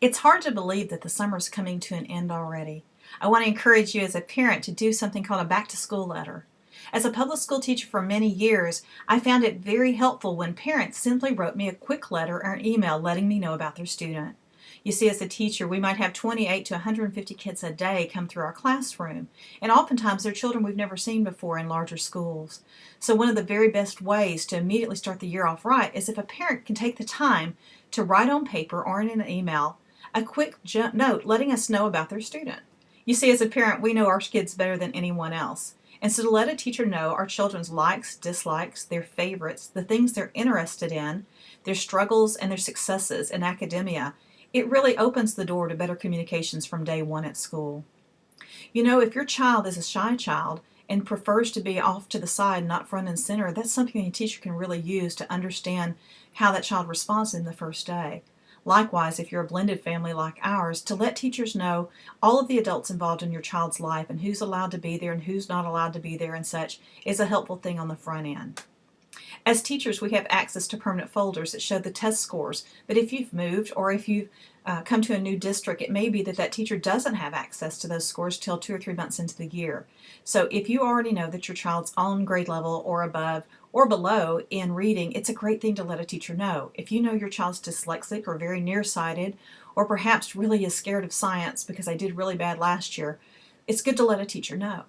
It's hard to believe that the summer's coming to an end already. I want to encourage you as a parent to do something called a back to school letter. As a public school teacher for many years, I found it very helpful when parents simply wrote me a quick letter or an email letting me know about their student. You see, as a teacher, we might have 28 to 150 kids a day come through our classroom, and oftentimes they're children we've never seen before in larger schools. So one of the very best ways to immediately start the year off right is if a parent can take the time to write on paper or in an email a quick note letting us know about their student. You see, as a parent, we know our kids better than anyone else. And so to let a teacher know our children's likes, dislikes, their favorites, the things they're interested in, their struggles and their successes in academia, it really opens the door to better communications from day one at school. You know, if your child is a shy child and prefers to be off to the side, not front and center, that's something a teacher can really use to understand how that child responds in the first day. Likewise, if you're a blended family like ours, to let teachers know all of the adults involved in your child's life and who's allowed to be there and who's not allowed to be there and such is a helpful thing on the front end. As teachers, we have access to permanent folders that show the test scores, but if you've moved or if you've come to a new district, it may be that that teacher doesn't have access to those scores till 2 or 3 months into the year. So if you already know that your child's on grade level or above or below in reading, it's a great thing to let a teacher know. If you know your child's dyslexic or very nearsighted, or perhaps really is scared of science because I did really bad last year, it's good to let a teacher know.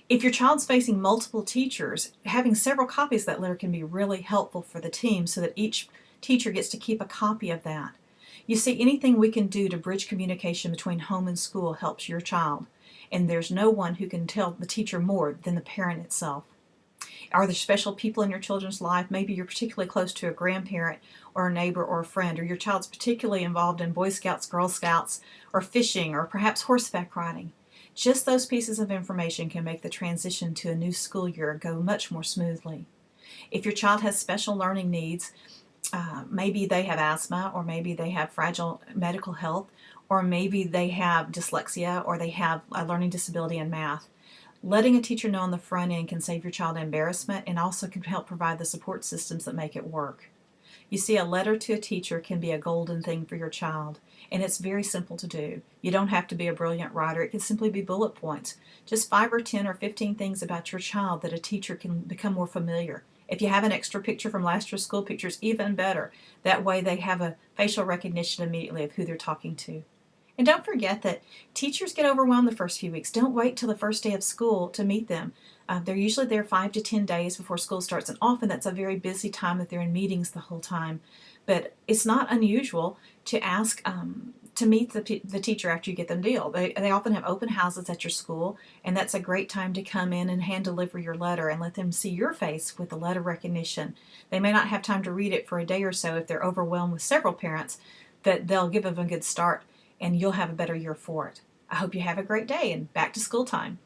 If your child's facing multiple teachers, having several copies of that letter can be really helpful for the team so that each teacher gets to keep a copy of that. You see, anything we can do to bridge communication between home and school helps your child, and there's no one who can tell the teacher more than the parent itself. Are there special people in your children's life? Maybe you're particularly close to a grandparent or a neighbor or a friend, or your child's particularly involved in Boy Scouts, Girl Scouts, or fishing, or perhaps horseback riding. Just those pieces of information can make the transition to a new school year go much more smoothly. If your child has special learning needs, maybe they have asthma, or maybe they have fragile medical health, or maybe they have dyslexia, or they have a learning disability in math. Letting a teacher know on the front end can save your child embarrassment and also can help provide the support systems that make it work. You see, a letter to a teacher can be a golden thing for your child, and it's very simple to do. You don't have to be a brilliant writer. It can simply be bullet points, just 5 or 10 or 15 things about your child that a teacher can become more familiar. If you have an extra picture from last year's school pictures, even better. That way they have a facial recognition immediately of who they're talking to. And don't forget that teachers get overwhelmed the first few weeks. Don't wait till the first day of school to meet them. They're usually there 5 to 10 days before school starts, and often that's a very busy time that they're in meetings the whole time. But it's not unusual to ask to meet the teacher after you get them deal. They often have open houses at your school, and that's a great time to come in and hand deliver your letter and let them see your face with the letter recognition. They may not have time to read it for a day or so if they're overwhelmed with several parents, but they'll give them a good start, and you'll have a better year for it. I hope you have a great day and back to school time.